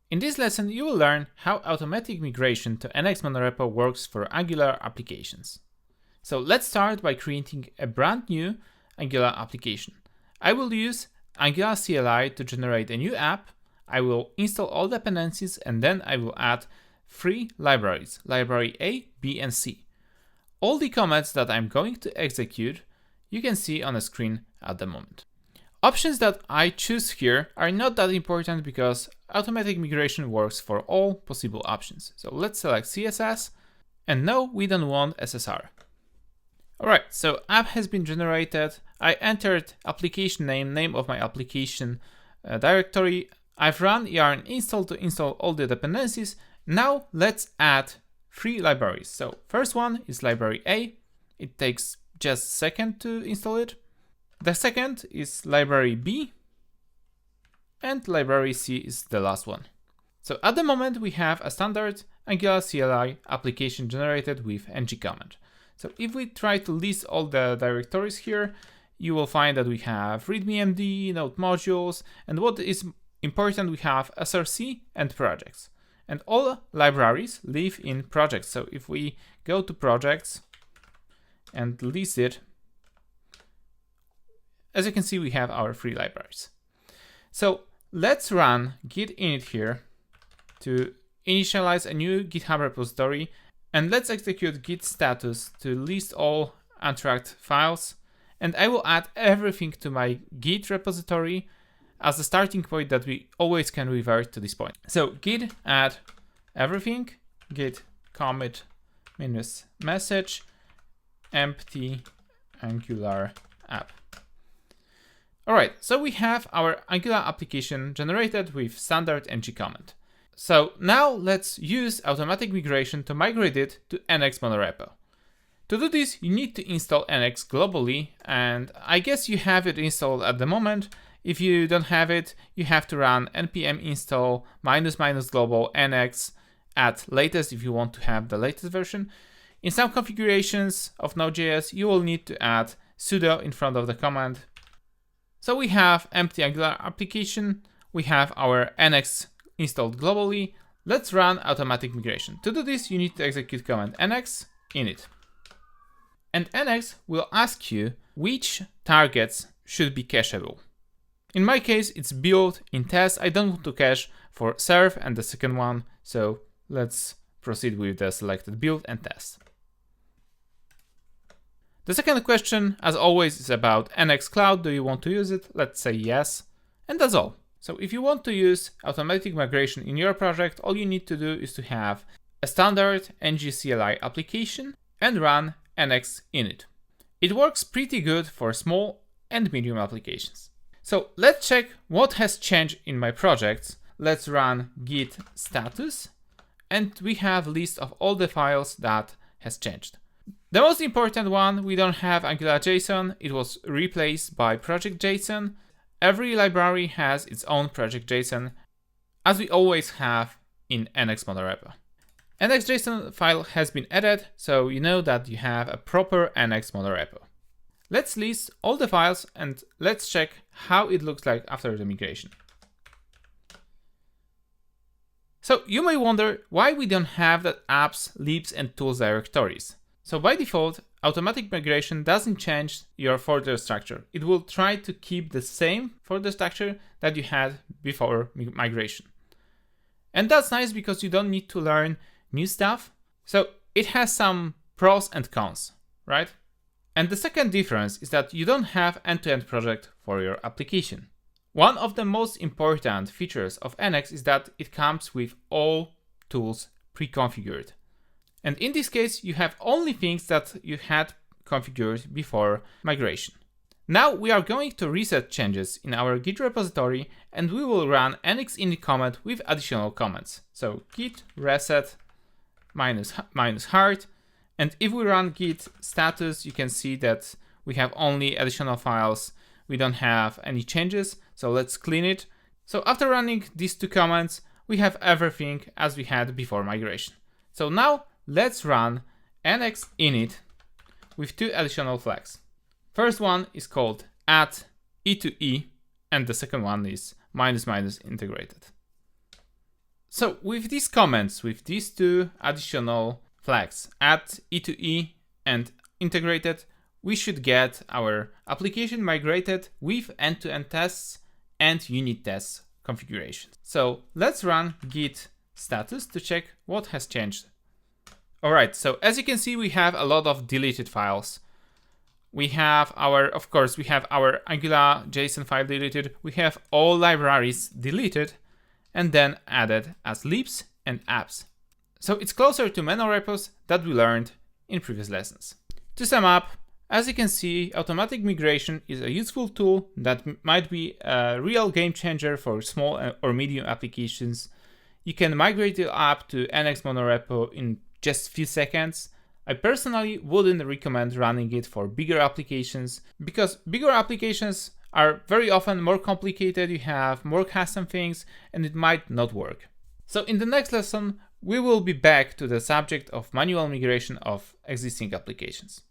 In this lesson, you will learn how automatic migration to NX Monorepo works for Angular applications. So let's start by creating a brand new Angular application. I will use Angular CLI to generate a new app. I will install all dependencies and then I will add 3 libraries, library A, B, and C. All the commands that I'm going to execute, you can see on the screen at the moment. Options that I choose here are not that important because automatic migration works for all possible options. So let's select CSS, and no, we don't want SSR. Alright, so app has been generated. I entered application name of my application directory. I've run yarn install to install all the dependencies. Now let's add 3 libraries. So first one is library A. It takes just a second to install it. The second is library B, and library C is the last one. So at the moment we have a standard Angular CLI application generated with ng command. So if we try to list all the directories here, you will find that we have readme.md, node modules, and what is important, we have src and projects. And all libraries live in projects. So if we go to projects and list it, as you can see, we have our 3 libraries. So let's run git init here to initialize a new GitHub repository, and let's execute git status to list all untracked files. And I will add everything to my git repository as a starting point that we always can revert to this point. So git add everything, git commit minus message empty Angular app. Alright, so we have our Angular application generated with standard ng command. So now let's use automatic migration to migrate it to NX Monorepo. To do this, you need to install NX globally, and I guess you have it installed at the moment. If you don't have it, you have to run npm install -- global NX at latest if you want to have the latest version. In some configurations of Node.js, you will need to add sudo in front of the command. So we have empty Angular application, we have our NX installed globally. Let's run automatic migration. To do this, you need to execute command nx init. And nx will ask you which targets should be cacheable. In my case, it's build in test. I don't want to cache for serve and the second one, so let's proceed with the selected build and test. The second question, as always, is about NX Cloud. Do you want to use it? Let's say yes. And that's all. So if you want to use automatic migration in your project, all you need to do is to have a standard ng CLI application and run nx init. It works pretty good for small and medium applications. So let's check what has changed in my projects. Let's run git status, and we have a list of all the files that has changed. The most important one, we don't have AngularJSON. It was replaced by project.json. Every library has its own project.json, as we always have in NX Monorepo. NX.json file has been added, so you know that you have a proper NX Monorepo. Let's list all the files and let's check how it looks like after the migration. So you may wonder why we don't have the apps, libs, and tools directories. So by default, automatic migration doesn't change your folder structure. It will try to keep the same folder structure that you had before migration. And that's nice because you don't need to learn new stuff. So it has some pros and cons, right? And the second difference is that you don't have end-to-end project for your application. One of the most important features of NX is that it comes with all tools pre-configured. And in this case, you have only things that you had configured before migration. Now we are going to reset changes in our Git repository, and we will run nx init command with additional comments. So git reset -hard. And if we run git status, you can see that we have only additional files. We don't have any changes. So let's clean it. So after running these 2 commands, we have everything as we had before migration. So now let's run nx init with 2 additional flags. First one is called add e to e, and the second one is -- integrated. So with these comments, with these two additional flags, add E2E and integrated, we should get our application migrated with end-to-end tests and unit tests configuration. So let's run git status to check what has changed. All right, so as you can see, we have a lot of deleted files. We have of course, we have our Angular JSON file deleted. We have all libraries deleted and then added as libs and apps. So it's closer to monorepos that we learned in previous lessons. To sum up, as you can see, automatic migration is a useful tool that might be a real game changer for small or medium applications. You can migrate your app to NX Monorepo in just a few seconds. I personally wouldn't recommend running it for bigger applications because bigger applications are very often more complicated, you have more custom things, and it might not work. So in the next lesson, we will be back to the subject of manual migration of existing applications.